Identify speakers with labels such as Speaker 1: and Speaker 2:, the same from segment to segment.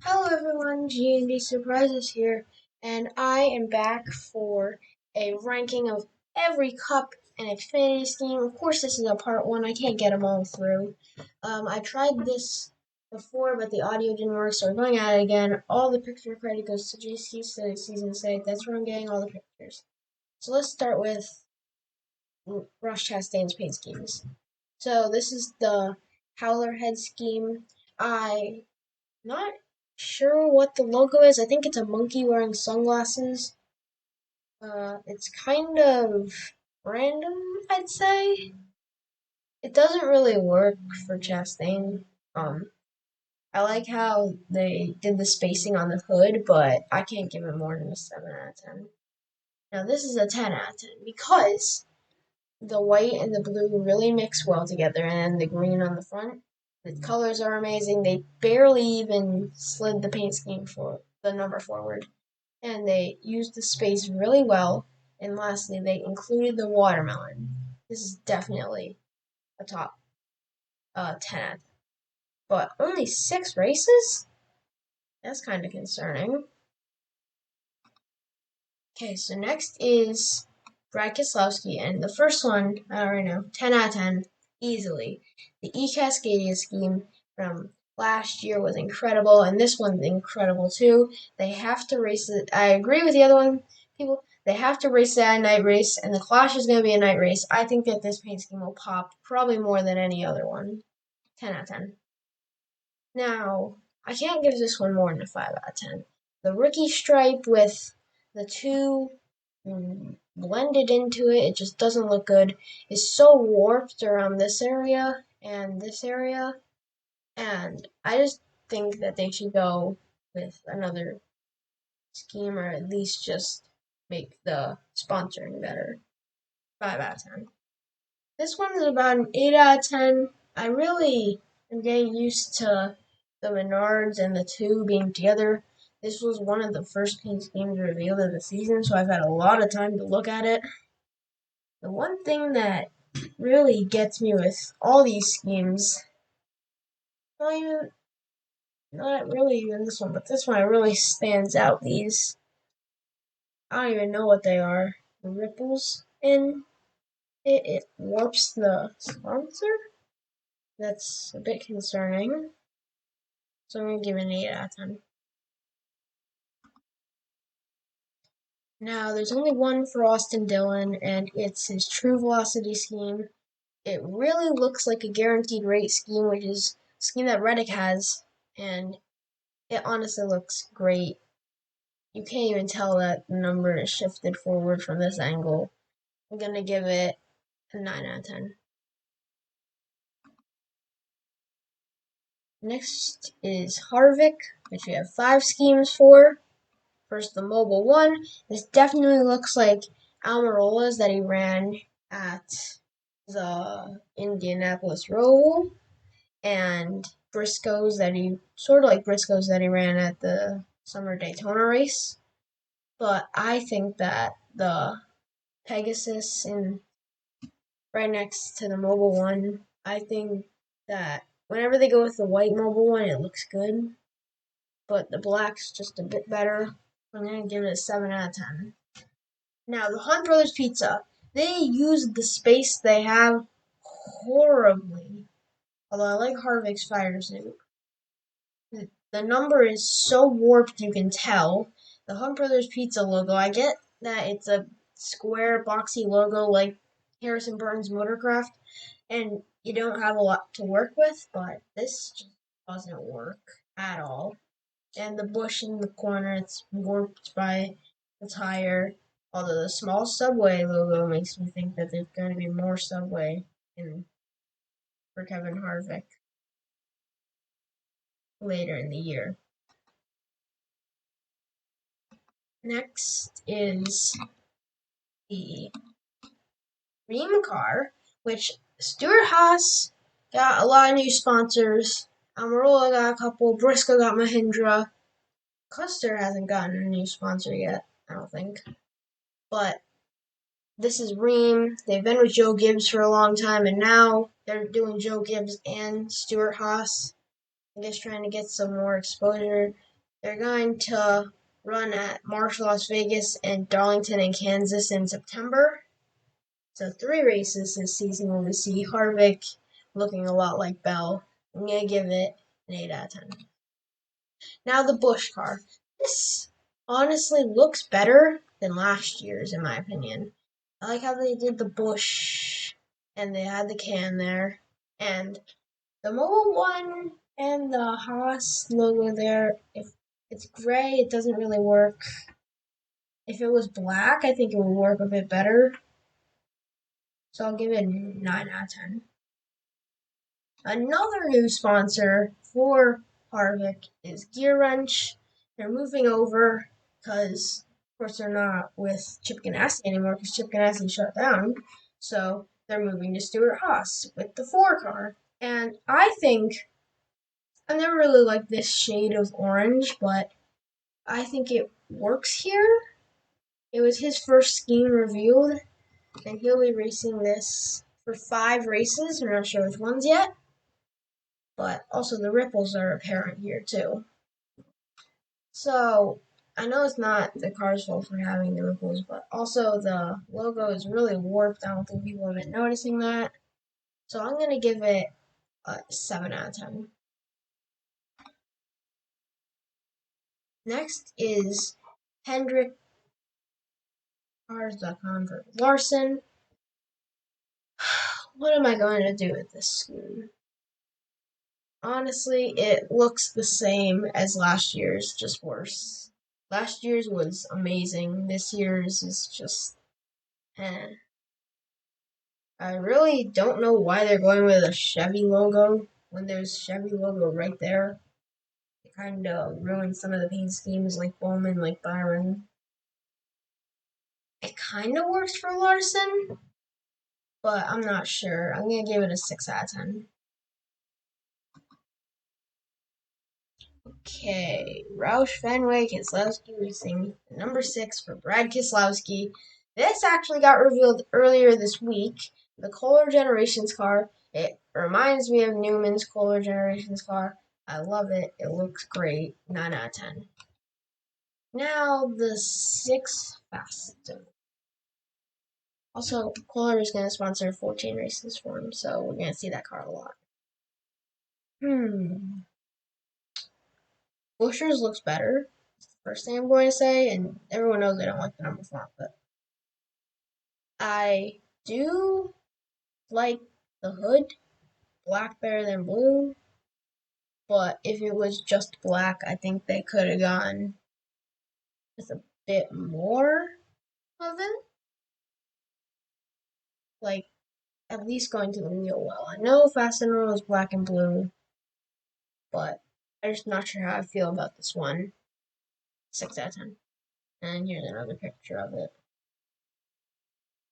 Speaker 1: Hello everyone, G&D Surprises here, and I am back for a ranking of every cup and Xfinity scheme. Of course, this is a part one. I can't get them all through. I tried this before, but the audio didn't work, so we're going at it again. All the picture credit goes to JC Season 6. That's where I'm getting all the pictures. So let's start with Rosh Chastain's paint schemes. So this is the Howler head scheme. I not sure what the logo is. I think it's a monkey wearing sunglasses. It's kind of random, I'd say. It doesn't really work for Chastain. I like how they did the spacing on the hood, but I can't give it more than a 7 out of 10. Now, this is a 10 out of 10 because the white and the blue really mix well together, and the green on the front. The colors are amazing. They barely even slid the paint scheme for the number forward, and they used the space really well. And lastly, they included the watermelon. This is definitely a top 10, but only 6 races? That's kind of concerning. Okay, so next is Brad Kislowski, and the first one, I already know, 10 out of 10, easily. The E-Cascadia scheme from last year was incredible, and this one's incredible too. They have to race it. I agree with the other one, people. They have to race that night race, and the Clash is going to be a night race. I think that this paint scheme will pop probably more than any other one. 10 out of 10. Now, I can't give this one more than a 5 out of 10. The rookie stripe with the two blended into it, it just doesn't look good. It's so warped around this area and this area, and I just think that they should go with another scheme or at least just make the sponsoring better. 5 out of 10. This one is about an 8 out of 10. I really am getting used to the Menards and the two being together. This was one of the first paint schemes revealed of the season, so I've had a lot of time to look at it. The one thing that really gets me with all these schemes, not really even this one, but this one really stands out. These, I don't even know what they are. The ripples in it warps the sponsor. That's a bit concerning. So I'm going to give it an 8 out of 10. Now, there's only one for Austin Dillon, and it's his True Velocity scheme. It really looks like a guaranteed rate scheme, which is a scheme that Reddick has, and it honestly looks great. You can't even tell that the number is shifted forward from this angle. I'm going to give it a 9 out of 10. Next is Harvick, which we have 5 schemes for. First, the mobile one. This definitely looks like Almirola's that he ran at the Indianapolis Roval, and Briscoe's that he sort of like Briscoe's that he ran at the Summer Daytona race. But I think that the Pegasus in right next to the mobile one, I think that whenever they go with the white mobile one, it looks good. But the black's just a bit better. I'm going to give it a 7 out of 10. Now, the Hunt Brothers Pizza, they use the space they have horribly. Although I like Harvick's fire suit. The number is so warped you can tell. The Hunt Brothers Pizza logo, I get that it's a square, boxy logo like Harrison Burton's Motorcraft, and you don't have a lot to work with, but this just doesn't work at all. And the bush in the corner, it's warped by the tire. Although the small Subway logo makes me think that there's going to be more Subway for Kevin Harvick later in the year. Next is the Dream car, which Stuart Haas got a lot of new sponsors. Almirola got a couple. Briscoe got Mahindra. Custer hasn't gotten a new sponsor yet, I don't think. But this is Ream. They've been with Joe Gibbs for a long time, and now they're doing Joe Gibbs and Stuart Haas. I guess trying to get some more exposure They're going to run at Marshall, Las Vegas, and Darlington and Kansas in September. So 3 races this season where we see Harvick looking a lot like Bell. I'm going to give it an 8 out of 10. Now the Busch car. This honestly looks better than last year's in my opinion. I like how they did the Busch and they had the can there. And the Mobil one and the Haas logo there, if it's gray, it doesn't really work. If it was black, I think it would work a bit better. So I'll give it a 9 out of 10. Another new sponsor for Harvick is Gear Wrench. They're moving over because, of course, they're not with Chip Ganassi anymore because Chip Ganassi shut down. So they're moving to Stuart Haas with the 4 car. And I think, I never really liked this shade of orange, but I think it works here. It was his first scheme revealed, and he'll be racing this for 5 races. We're not sure which ones yet. But also the ripples are apparent here too. So I know it's not the car's fault for having the ripples, but also the logo is really warped. I don't think people have been noticing that. So I'm going to give it a 7 out of 10. Next is Hendrick Cars.com for Larson. What am I going to do with this scheme? Honestly, it looks the same as last year's, just worse. Last year's was amazing. This year's is just eh. I really don't know why they're going with a Chevy logo when there's Chevy logo right there. It kind of ruins some of the paint schemes like Bowman, like Byron. It kind of works for Larson, but I'm not sure. I'm going to give it a 6 out of 10. Okay, Roush Fenway Keselowski Racing, number 6 for Brad Keselowski. This actually got revealed earlier this week. The Kohler Generations car. It reminds me of Newman's Kohler Generations car. I love it. It looks great. 9 out of 10. Now the 6 fast. Also, Kohler is going to sponsor 14 races for him, so we're going to see that car a lot. Buscher's looks better. First thing I'm going to say, and everyone knows I don't like the number font, but I do like the hood black better than blue. But if it was just black, I think they could have gone with a bit more of it. Like, at least going to the wheel well. I know Fast and Roll is black and blue, but I'm just not sure how I feel about this one. 6 out of 10. And here's another picture of it. It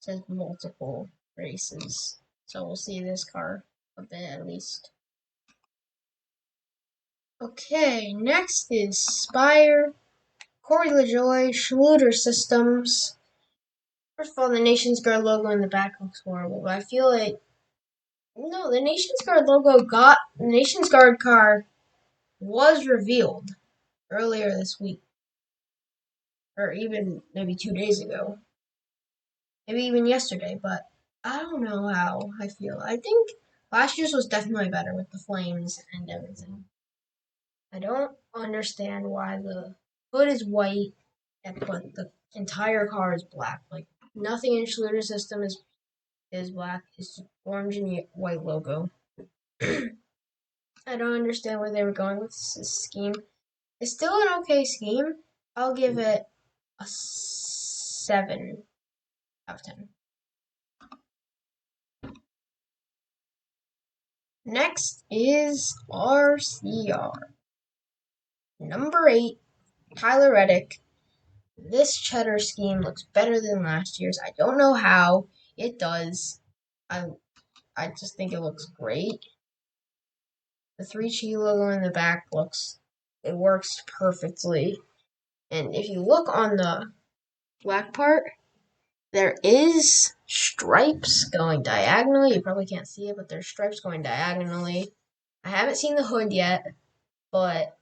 Speaker 1: says multiple races. So we'll see this car a bit at least. Okay, next is Spire, Corey LaJoie, Schluter Systems. First of all, the Nations Guard logo in the back looks horrible, but I feel like no, the Nations Guard the Nations Guard car was revealed earlier this week, or even maybe 2 days ago, maybe even yesterday. But I don't know how I feel. I think last year's was definitely better with the flames and everything. I don't understand why the hood is white, but the entire car is black. Like nothing in Schluter system is black. It's orange and white logo. I don't understand where they were going with this scheme. It's still an okay scheme. I'll give it a 7 out of 10. Next is RCR. Number 8, Tyler Reddick. This cheddar scheme looks better than last year's. I don't know how. It does. I just think it looks great. The 3G logo in the back it works perfectly. And if you look on the black part, there is stripes going diagonally. You probably can't see it, but there's stripes going diagonally. I haven't seen the hood yet, but